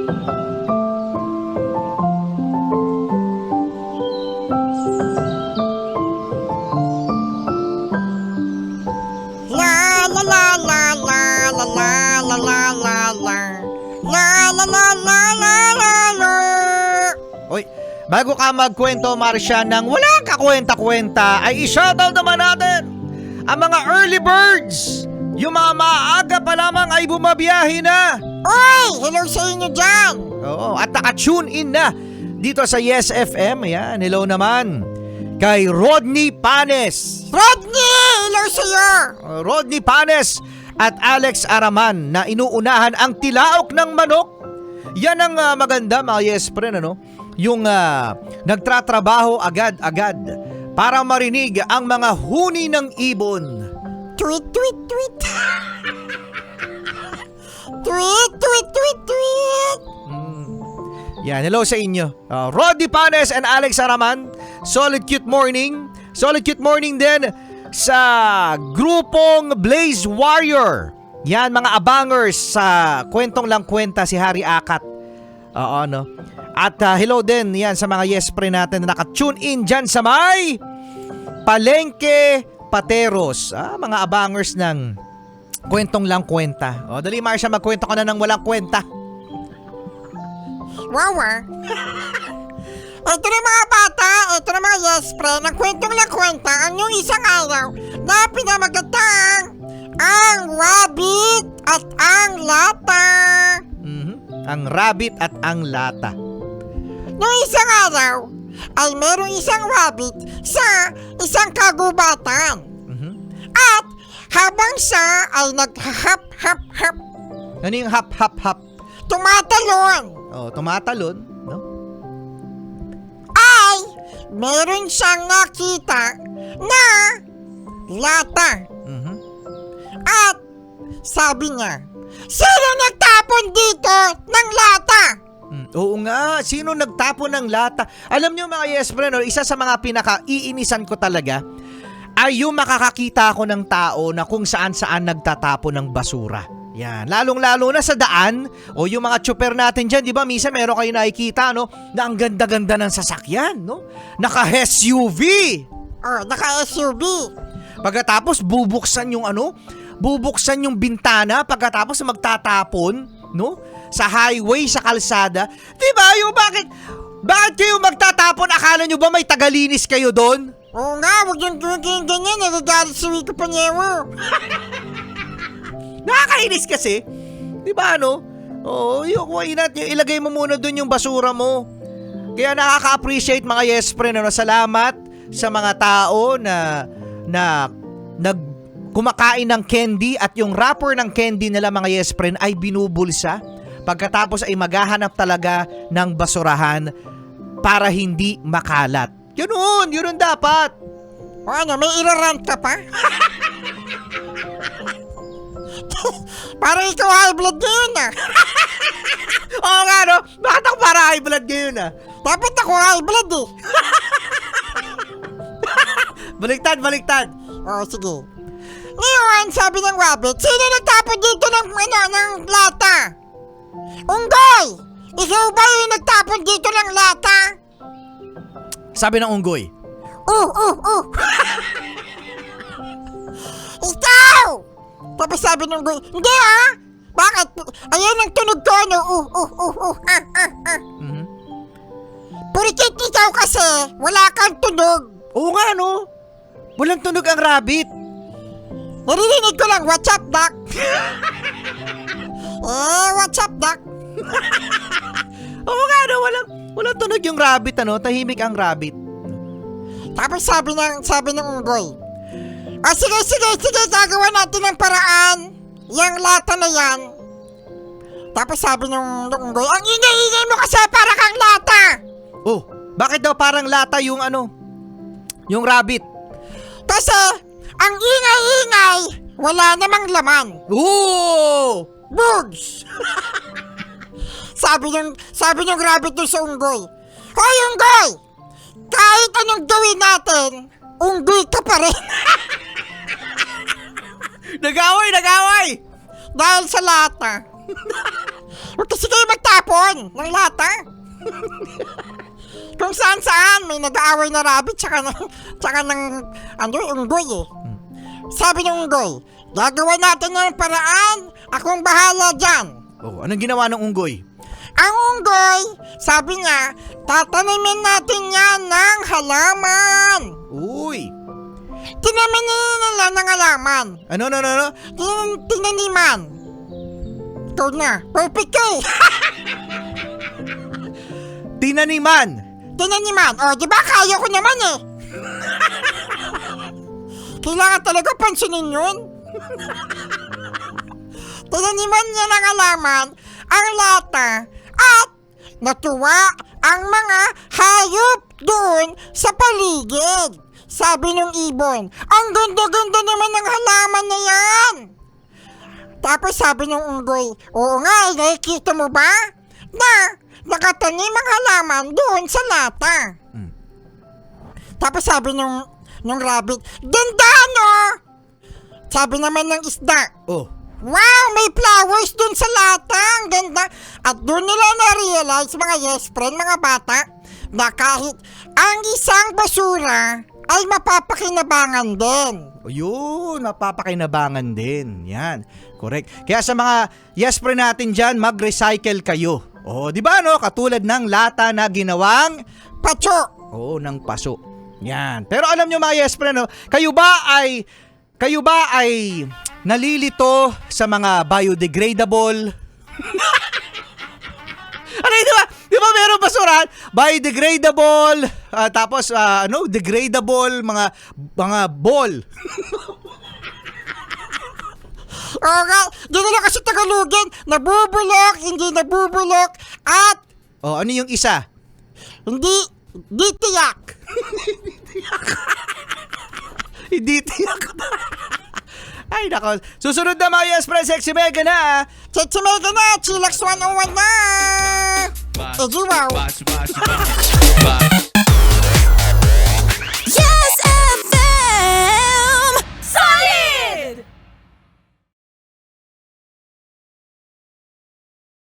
La la la la la la la la la la la la la la la la la la. Oy, bago ka magkwento, Marcia, ng walang kakwenta-kwenta, ay i-shoutout naman natin ang mga early birds. Yung mga maaga pa lamang ay bumabiyahe na. Oy, hello sa inyo dyan. Oo, at naka-tune in na dito sa Yes FM. Ayan, hello naman kay Rodney Panes. Rodney, hello sa'yo. Rodney Panes at Alex Araman na inuunahan ang tilaok ng manok. Yan ang maganda, mga yes friend, ano? Yung nagtratrabaho agad-agad para marinig ang mga huni ng ibon. Tweet, tweet, tweet. Tweet, tweet, tweet, tweet. Yan, hello sa inyo. Rodney Panes and Alex Araman, solid cute morning. Solid cute morning din sa grupong Blaze Warrior. Yan, mga abangers sa Kwentong Lang Kwenta, si Harry Akat. Oo, no? At hello din yan sa mga yes pre natin na naka-tune in dyan sa may Palengke Pateros. Mga abangers ng Kwentong Lang Kwenta. O, dali Marcia, magkwento ka na ng walang kwenta. Wawa. Ito na mga bata, ito na mga yes friend, ang Kwentong Lang Kwenta, ang yung isang araw na pinamagatang ang rabbit at ang lata. Ang rabbit at ang lata. Noong isang araw ay merong isang rabbit sa isang kagubatan. At habang siya ay nag-hap-hap-hap, Ano yung hap-hap-hap? tumatalon, Tumatalon, no? ay meron siyang nakita na lata. At sabi niya, sino nagtapon dito ng lata? Oo nga, sino nagtapon ng lata? Alam niyo mga yes friend, isa sa mga pinaka-iinisan ko talaga ay yung makakakita ako ng tao na kung saan-saan nagtatapon ng basura. Yan, lalong-lalo na sa daan o yung mga tsuper natin dyan, di ba? Minsan meron kayo nakikita, no? Na ang ganda-ganda ng sasakyan, no? Naka-SUV. Naka-SUV. Pagkatapos bubuksan yung bubuksan yung bintana pagkatapos magtatapon, no? Sa highway, sa kalsada. Di ba? Yung bakit kayo magtatapon? Akala nyo ba may tagalinis kayo doon? Oo nga, huwag yung ganyan, nagagalit si Wiko Panyewo. Nakakainis kasi. Di ba yung why not, ilagay mo muna dun yung basura mo. Kaya nakaka-appreciate mga yes friend, salamat sa mga tao na kumakain ng candy at yung wrapper ng candy nila mga yes friend ay binubulsa. Pagkatapos ay maghahanap talaga ng basurahan para hindi makalat. Yun ang dapat. May irarant ka pa? Para ikaw high blood ngayon Oo nga bakit ako para high blood ngayon Dapat ako high blood Baliktad. Sige. Ngayon, sabi ng rabbit, sino nagtapon dito ng lata? Unggoy! Ikaw ba yung nagtapon dito ng lata? Sabi ng unggoy. Ikaw! Tapos sabi ng unggoy, hindi Bakit? Ayan ang tunog ko, Purikit ikaw kasi, wala kang tunog. Oo nga walang tunog ang rabbit. Naririnig ko lang, what's up, Doc? What's up, Doc? Oo nga walang tunog yung rabbit tahimik ang rabbit. Tapos sabi ng unggoy, sige, gagawa natin ng paraan. Yang lata na yan. Tapos sabi ng unggoy, ang ingay-ingay mo kasi para kang lata. Bakit daw parang lata yung yung rabbit? Kasi ang ingay-ingay, wala namang laman. Bugs! sabi ng rabbit doon sa unggoy, hoy unggoy! Kahit anong gawin natin, unggoy ka pa rin. Nag-away! Dahil sa lata. Huwag kasi kayo magtapon ng lata. Kung saan may nag-aaway na rabbit tsaka ng unggoy eh. Sabi ng unggoy, gagawa natin ng paraan, akong bahala dyan. Oh, anong ginawa ng unggoy? Ang unggoy, sabi niya, tatanimin natin yan ng halaman. Uy! Tinamin nila ng halaman. Ano? Tinaniman. Ikaw na, perfect ka eh. Tinaniman! Tinaniman, di ba kaya ko naman eh. Kailangan talaga pansinin yun. Tinaniman niya ng halaman ang lata at natuwa ang mga hayop doon sa paligid. Sabi ng ibon, ang ganda-ganda naman ng halaman na yan. Tapos sabi ng unggoy, oo nga, nakikita mo ba na nakatanim ang halaman doon sa lata. Tapos sabi ng rabbit, ganda no? Sabi naman ng isda, Oh. wow, may flowers dun sa lata. Ang ganda. At dun nila na-realize, mga yes friend, mga bata, na kahit ang isang basura ay mapapakinabangan din. O yun, napapakinabangan din. Yan, correct. Kaya sa mga yes friend natin dyan, mag-recycle kayo. O, di ba no? Katulad ng lata na ginawang Pacho. oo, ng paso. Yan. Pero alam nyo mga yes friend, no? Kayo ba ay nalilito sa mga biodegradable? Ano yun, di ba? Di ba meron basurahan? Biodegradable, tapos degradable, mga ball. Oo nga, gano'n na kasi Tagalogin, nabubulok, hindi nabubulok, at O, ano yung isa? hindi tiyak. Hindi tiyak. Ay, nako. Susunod na mga yes friend, sexy mega na. Chichimega na, Chillax 101 na. Wow. Bye.